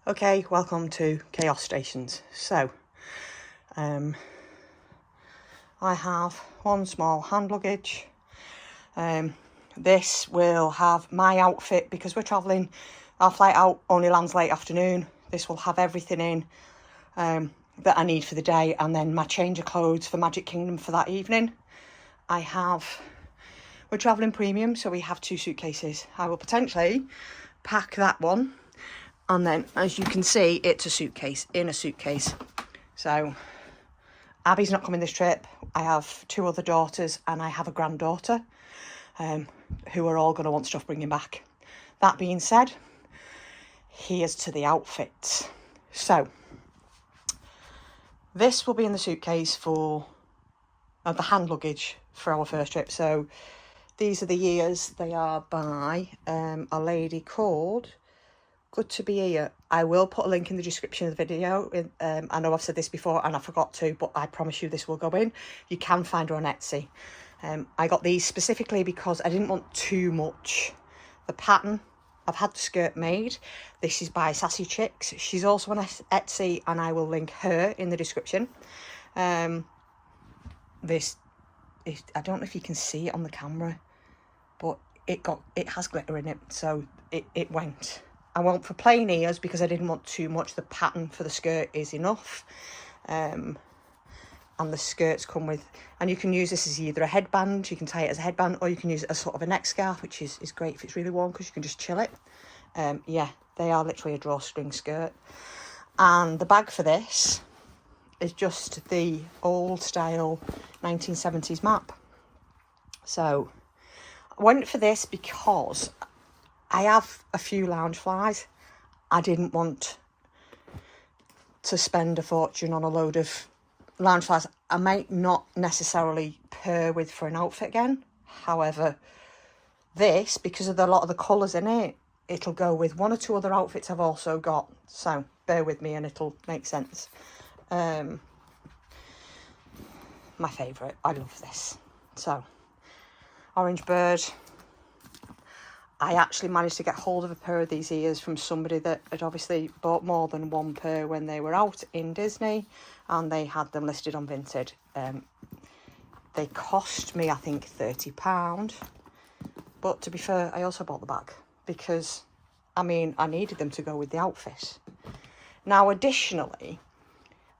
Okay, welcome to Chaos Stations. So, I have one small hand luggage. This will have my outfit because we're travelling. Our flight out only lands late afternoon. This will have everything in that I need for the day, and then my change of clothes for Magic Kingdom for that evening. We're travelling premium, so we have 2 suitcases. I will potentially pack that one. And then, as you can see, it's a suitcase in a suitcase. So, Abby's not coming this trip. I have 2 other daughters and I have a granddaughter who are all going to want stuff bringing back. That being said, here's to the outfits. So, this will be in the suitcase for the hand luggage for our first trip. So, these are the ears. They are by a lady called Good to Be Here. I will put a link in the description of the video. I know I've said this before and I forgot to, but I promise you this will go in. You can find her on Etsy. I got these specifically because I didn't want too much. The pattern, I've had the skirt made. This is by Sassy Chicks. She's also on Etsy and I will link her in the description. I don't know if you can see it on the camera, but it has glitter in it, so it went. I went for plain ears because I didn't want too much. The pattern for the skirt is enough. And the skirts come with, and you can use this as either a headband, you can tie it as a headband, or you can use it as sort of a neck scarf, which is great if it's really warm because you can just chill it. Yeah, they are literally a drawstring skirt. And the bag for this is just the old style 1970s map. So I went for this because I have a few loungeflys. I didn't want to spend a fortune on a load of loungeflys I might not necessarily pair with for an outfit again. However, this, because of a lot of the colours in it, it'll go with 1 or 2 other outfits I've also got. So bear with me and it'll make sense. My favourite. I love this. So, orange bird. I actually managed to get hold of a pair of these ears from somebody that had obviously bought more than 1 pair when they were out in Disney, and they had them listed on Vinted. They cost me, I think, £30. But to be fair, I also bought the bag because, I mean, I needed them to go with the outfit. Now, additionally,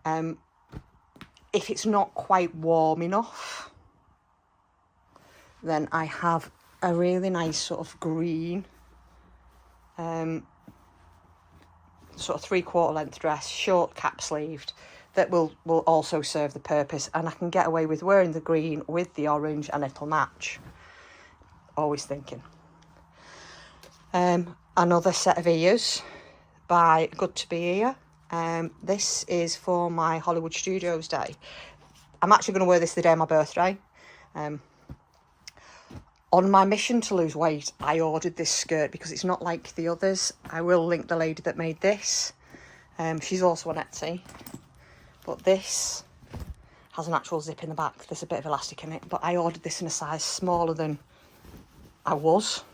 if it's not quite warm enough, then I have a really nice sort of green, sort of 3/4 length dress, short cap sleeved, that will also serve the purpose, and I can get away with wearing the green with the orange and it'll match. Always thinking. Another set of ears by Good to Be Here. This is for my Hollywood Studios day. I'm actually going to wear this the day of my birthday. On my mission to lose weight, I ordered this skirt because it's not like the others. I will link the lady that made this. She's also on Etsy. But this has an actual zip in the back. There's a bit of elastic in it. But I ordered this in a size smaller than I was.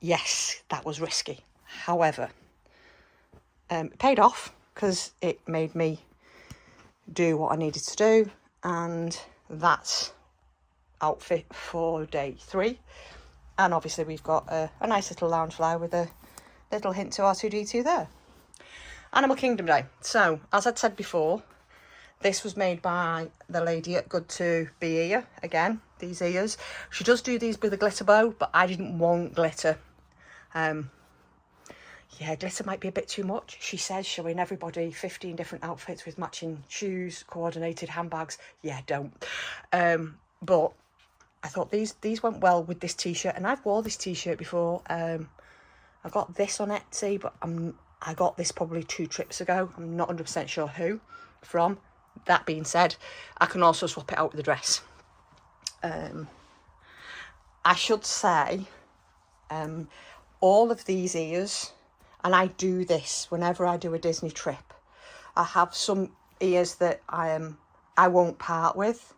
Yes, that was risky. However, it paid off because it made me do what I needed to do. And that's outfit for day 3, and obviously we've got a nice little loungefly with a little hint to R2-D2 there. Animal Kingdom Day. So, as I'd said before, this was made by the lady at Good to Be Here. Again, these ears. She does do these with a glitter bow, but I didn't want glitter. Yeah, glitter might be a bit too much. She says showing everybody 15 different outfits with matching shoes, coordinated handbags. Yeah, don't. But I thought these went well with this t-shirt, and I've wore this t-shirt before. I got this on Etsy, but I got this probably 2 trips ago. I'm not 100% sure who from. That being said, I can also swap it out with the dress. I should say, all of these ears, and I do this whenever I do a Disney trip. I have some ears that I won't part with.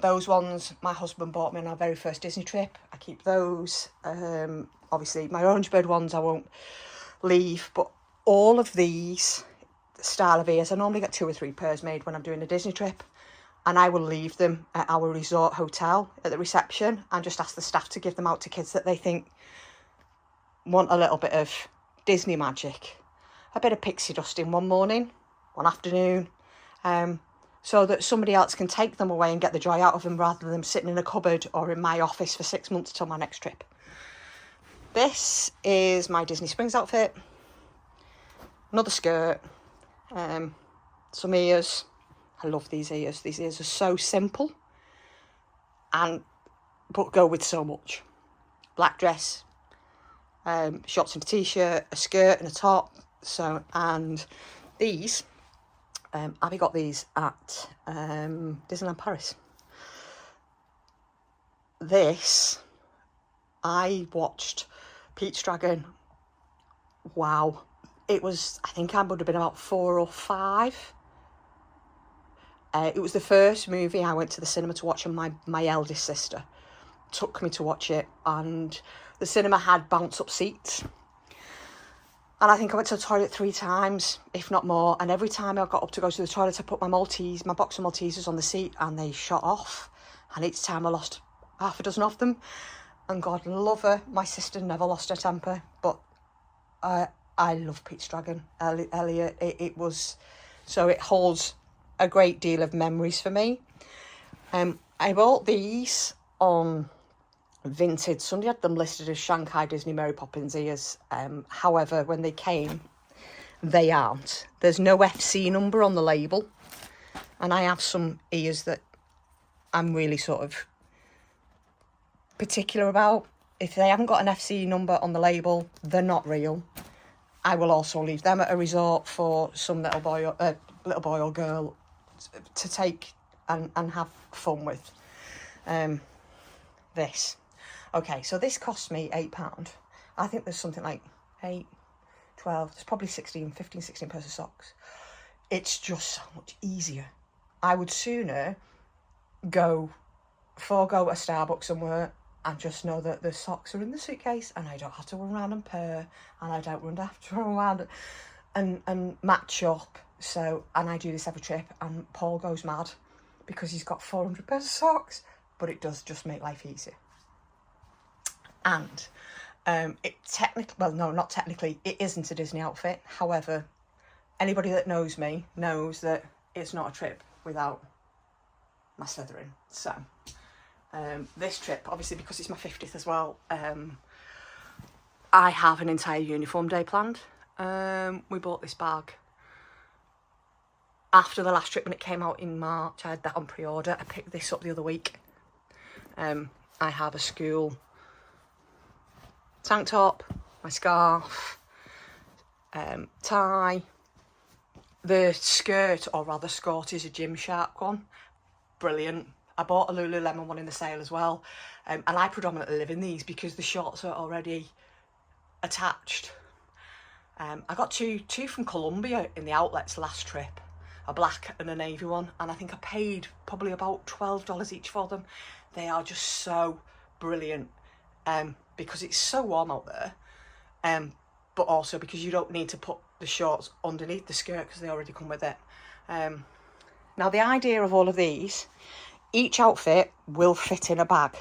those ones my husband bought me on our very first Disney trip. I keep those. Obviously my Orange Bird ones I won't leave, but all of these style of ears, I normally get 2 or 3 pairs made when I'm doing a Disney trip, and I will leave them at our resort hotel at the reception and just ask the staff to give them out to kids that they think want a little bit of Disney magic, a bit of pixie dusting one morning, one afternoon, so that somebody else can take them away and get the joy out of them rather than them sitting in a cupboard or in my office for 6 months till my next trip. This is my Disney Springs outfit, another skirt, some ears. I love these ears. These ears are so simple but go with so much. Black dress, shorts and a t-shirt, a skirt and a top. So, and these, Abby got these at Disneyland Paris. This, I watched Pete's Dragon. Wow. It was, I think I would have been about 4 or 5. It was the first movie I went to the cinema to watch, and my eldest sister took me to watch it, and the cinema had bounce up seats. And I think I went to the toilet 3 times, if not more. And every time I got up to go to the toilet, I put my box of Maltesers on the seat, and they shot off. And each time I lost half a dozen of them. And God love her, my sister never lost her temper. But I love Pete's Dragon, Elliot. It holds a great deal of memories for me. I bought these on Vinted. Somebody had them listed as Shanghai Disney Mary Poppins ears. However, when they came, they aren't. There's no FC number on the label. And I have some ears that I'm really sort of particular about. If they haven't got an FC number on the label, they're not real. I will also leave them at a resort for some little boy or girl to take and have fun with. This. Okay, so this cost me £8. I think there's something like 8, 12, there's probably 15, 16 pairs of socks. It's just so much easier. I would sooner forego a Starbucks somewhere and just know that the socks are in the suitcase and I don't have to run around and pair, and I don't have to run around and match up. So, and I do this every trip, and Paul goes mad because he's got 400 pairs of socks, but it does just make life easier. And it isn't a Disney outfit. However, anybody that knows me knows that it's not a trip without my Slytherin. So this trip, obviously because it's my 50th as well, I have an entire uniform day planned. We bought this bag after the last trip when it came out in March. I had that on pre-order. I picked this up the other week. I have a school tank top, my scarf, tie. The skirt, or rather skirt, is a Gymshark one. Brilliant. I bought a Lululemon one in the sale as well. And I predominantly live in these because the shorts are already attached. I got two from Colombia in the outlets last trip, a black and a navy one, and I think I paid probably about $12 each for them. They are just so brilliant, because it's so warm out there, but also because you don't need to put the shorts underneath the skirt because they already come with it. Now the idea of all of these, each outfit will fit in a bag,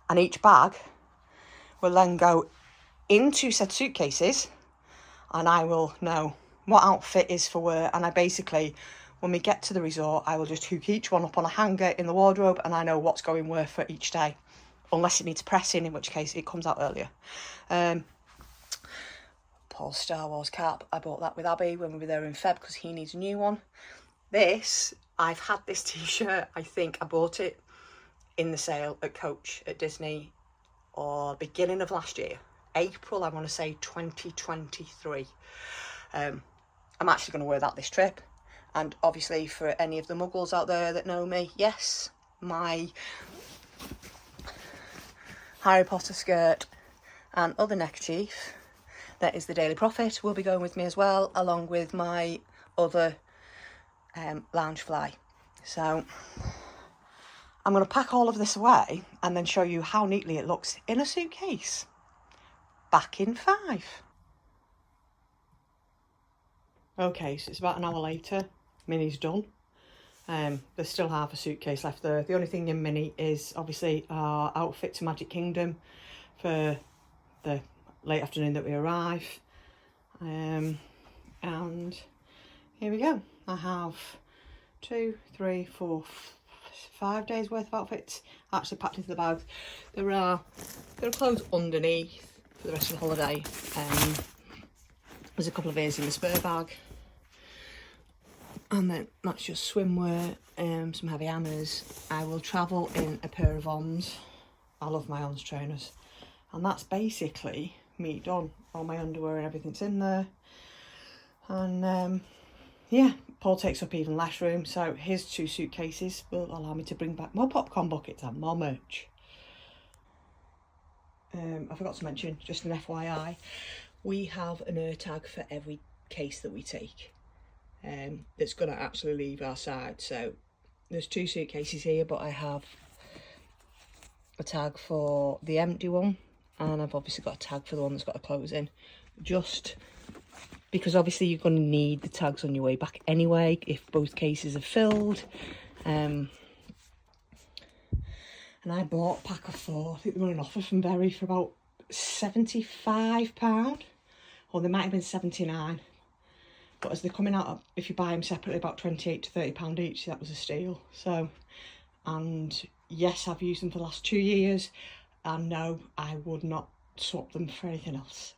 and each bag will then go into said suitcases, and I will know what outfit is for where. And I basically, when we get to the resort, I will just hook each one up on a hanger in the wardrobe, and I know what's going where for each day, unless it needs pressing, in which case it comes out earlier. Paul's Star Wars cap, I bought that with Abby when we were there in Feb because he needs a new one. This, I've had this t-shirt, I think I bought it in the sale at Coach at Disney, or beginning of last year, April, I want to say 2023. I'm actually going to wear that this trip. And obviously for any of the muggles out there that know me, yes, my Harry Potter skirt and other neckerchief, that is the Daily Prophet, will be going with me as well, along with my other lounge fly. So I'm going to pack all of this away and then show you how neatly it looks in a suitcase. Back in 5. Okay, so it's about an hour later. Minnie's done. There's still half a suitcase left there. The only thing in Minnie is obviously our outfit to Magic Kingdom for the late afternoon that we arrive. And here we go. I have 2, 3, 4, 5 days worth of outfits actually packed into the bag. There are clothes underneath for the rest of the holiday. There's a couple of ears in the spare bag. And then that's just swimwear, some heavy hammers. I will travel in a pair of Ons. I love my Ons trainers. And that's basically me done. All my underwear and everything's in there. And yeah, Paul takes up even less room. So his 2 suitcases will allow me to bring back more popcorn buckets and more merch. I forgot to mention, just an FYI, we have an air tag for every case that we take. That's going to actually leave our side. So there's 2 suitcases here, but I have a tag for the empty one, and I've obviously got a tag for the one that's got a clothes in, just because obviously you're going to need the tags on your way back anyway if both cases are filled. And I bought a pack of 4. I think they were on offer from Berry for about £75, or they might have been 79. But as they're coming out, if you buy them separately, about £28 to £30 each, that was a steal. So, and yes, I've used them for the last 2 years, and no, I would not swap them for anything else.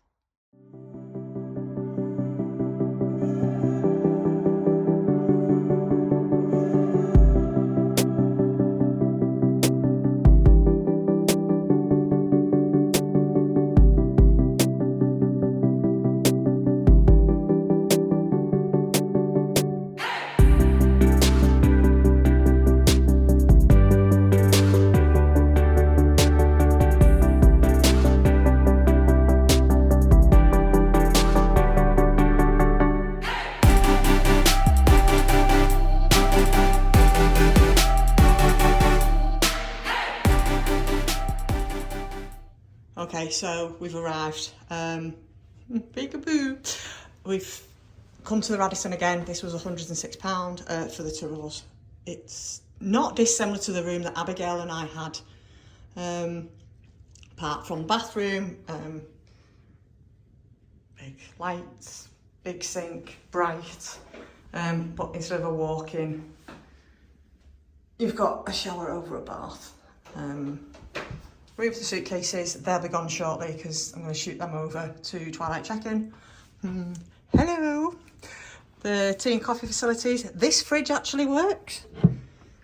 Okay, so we've arrived. Peekaboo. We've come to the Radisson again. This was £106 for the 2 of us. It's not dissimilar to the room that Abigail and I had. Apart from bathroom, big lights, big sink, bright. But instead of a walk-in, you've got a shower over a bath. Room for the suitcases, they'll be gone shortly because I'm going to shoot them over to Twilight check-in. Hello! The tea and coffee facilities. This fridge actually works.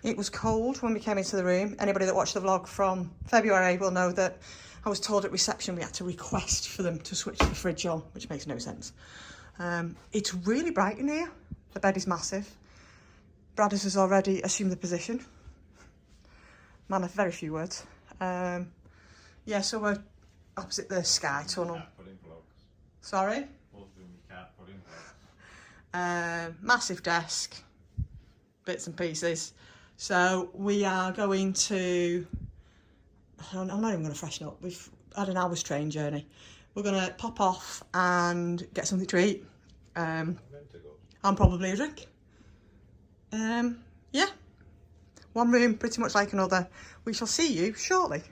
It was cold when we came into the room. Anybody that watched the vlog from February will know that I was told at reception we had to request for them to switch the fridge on, which makes no sense. It's really bright in here. The bed is massive. Bradders has already assumed the position. Man of very few words. Yeah, so we're opposite the Sky Tunnel. Sorry? Massive desk, bits and pieces. So we are going to, I'm not even going to freshen up. We've had an hour's train journey. We're going to pop off and get something to eat. And probably a drink. Yeah. One room, pretty much like another. We shall see you shortly.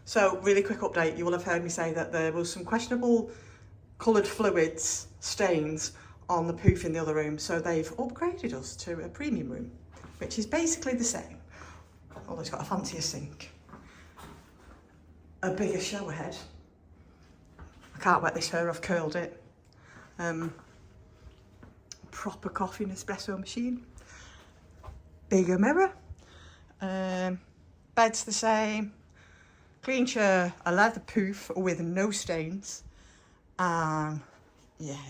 So, really quick update. You will have heard me say that there was some questionable coloured fluids, stains, on the poof in the other room. So they've upgraded us to a premium room, which is basically the same. Although it's got a fancier sink, a bigger shower head. I can't wet this hair, I've curled it. Proper coffee and espresso machine. Bigger mirror. Bed's the same. Clean chair, a leather poof with no stains. Yeah,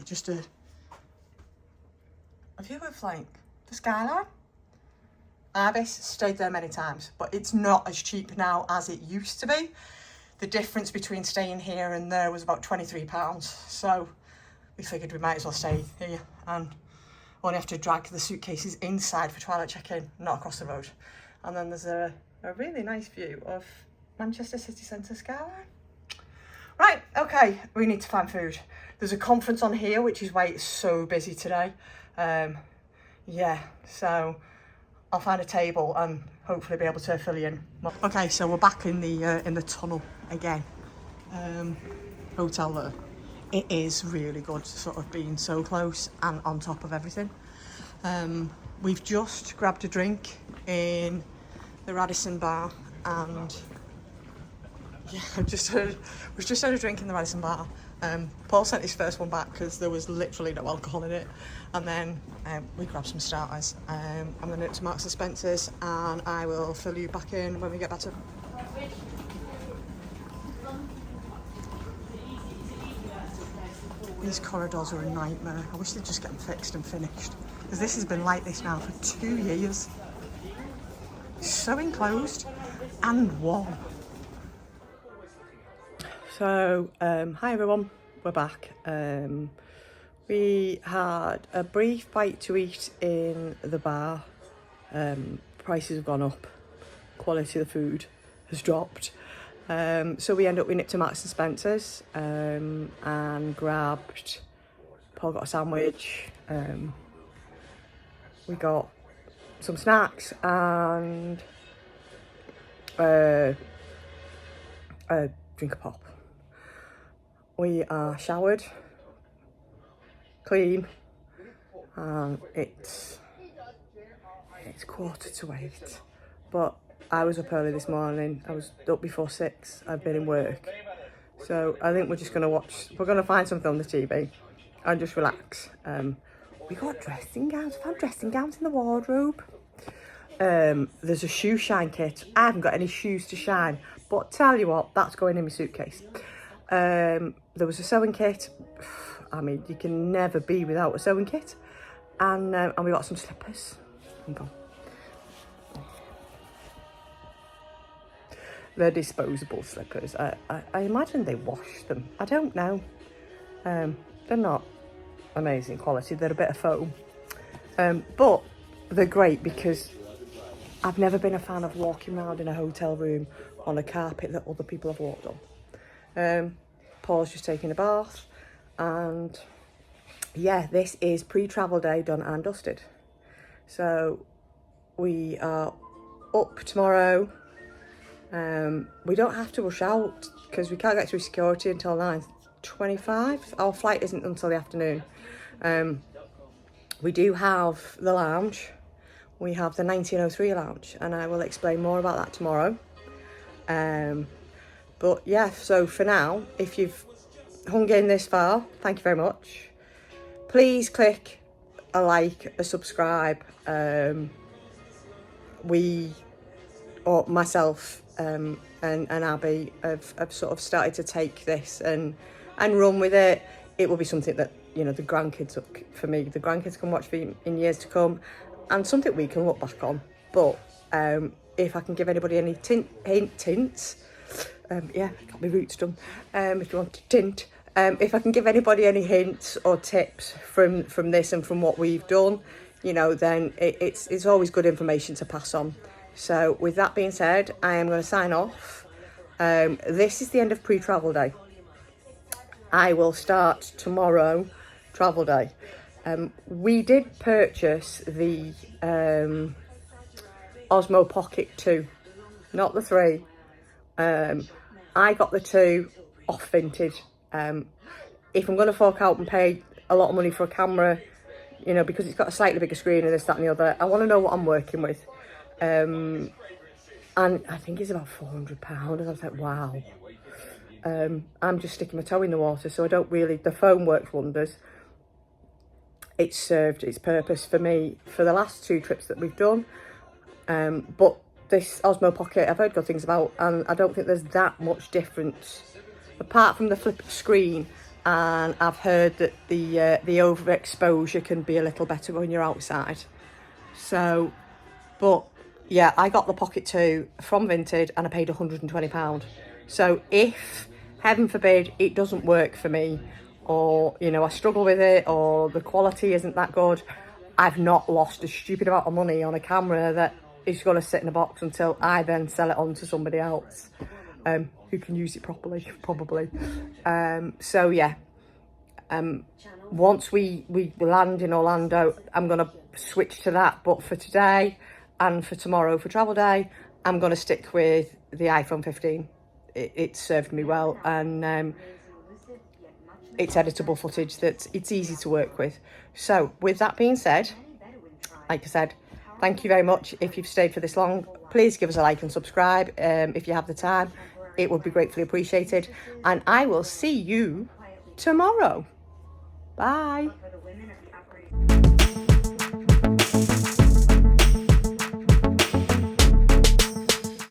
just a view of like the skyline. Ibis, stayed there many times, but it's not as cheap now as it used to be. The difference between staying here and there was about £23. So we figured we might as well stay here and only have to drag the suitcases inside for toilet check-in, not across the road. And then there's a really nice view of Manchester city centre skyline. Right, okay, we need to find food. There's a conference on here, which is why it's so busy today. Yeah, so I'll find a table and hopefully be able to fill you in. Okay, so we're back in the tunnel again. Hotel there. It is really good, sort of being so close and on top of everything. We've just grabbed a drink in the Radisson bar, and yeah, we've just had a drink in the Radisson bar. Paul sent his first one back because there was literally no alcohol in it, and then we grabbed some starters. I'm going to nip to Marks and Spencer's, and I will fill you back in when we get better. These corridors are a nightmare. I wish they'd just get them fixed and finished, because this has been like this now for 2 years. It's so enclosed and warm. So, hi everyone, we're back. We had a brief bite to eat in the bar. Prices have gone up, quality of the food has dropped. So we nipped to Marks and Spencer's and grabbed, Paul got a sandwich, we got some snacks and a drink of pop. We are showered, clean, and it's 8:15, but I was up early this morning. I was up before 6. I've been in work. So I think we're just going to we're going to find something on the TV and just relax. We got dressing gowns. I found dressing gowns in the wardrobe. There's a shoe shine kit. I haven't got any shoes to shine, but tell you what, that's going in my suitcase. There was a sewing kit. I mean, you can never be without a sewing kit. And we got some slippers. They're disposable slippers. I imagine they wash them. I don't know. They're not amazing quality. They're a bit of foam. But they're great because I've never been a fan of walking around in a hotel room on a carpet that other people have walked on. Paul's just taking a bath, and yeah, this is pre-travel day done and dusted. So we are up tomorrow. We don't have to rush out because we can't get through security until 9:25. Our flight isn't until the afternoon. We do have the lounge. We have the 1903 lounge, and I will explain more about that tomorrow. But yeah, so for now, if you've hung in this far, thank you very much. Please click a like, a subscribe. Myself and Abby have sort of started to take this and run with it. It will be something that, you know, the grandkids can watch in years to come, and something we can look back on. But if I can give anybody any hints, got my roots done. If you want to tint, if I can give anybody any hints or tips from this and from what we've done, you know, then it's always good information to pass on. So with that being said, I am going to sign off. This is the end of pre-travel day. I will start tomorrow, travel day. We did purchase the Osmo Pocket 2, not the 3. I got the 2 off vintage. If I'm going to fork out and pay a lot of money for a camera, you know, because it's got a slightly bigger screen and this, that and the other, I want to know what I'm working with. And I think it's about £400, and I was like, wow. I'm just sticking my toe in the water, so I don't really, the phone works wonders. It's served its purpose for me for the last 2 trips that we've done. But this Osmo Pocket, I've heard good things about, and I don't think there's that much difference apart from the flip screen. And I've heard that the overexposure can be a little better when you're outside. So, but yeah, I got the Pocket 2 from Vinted and I paid £120. So if, heaven forbid, it doesn't work for me, or, you know, I struggle with it, or the quality isn't that good, I've not lost a stupid amount of money on a camera that is going to sit in a box until I then sell it on to somebody else who can use it properly, probably. So yeah, once we land in Orlando, I'm going to switch to that. But for today and for tomorrow, for travel day, I'm going to stick with the iPhone 15. It served me well, and it's editable footage that it's easy to work with. So with that being said, like I said, thank you very much. If you've stayed for this long, please give us a like and subscribe if you have the time. It would be gratefully appreciated. And I will see you tomorrow. Bye.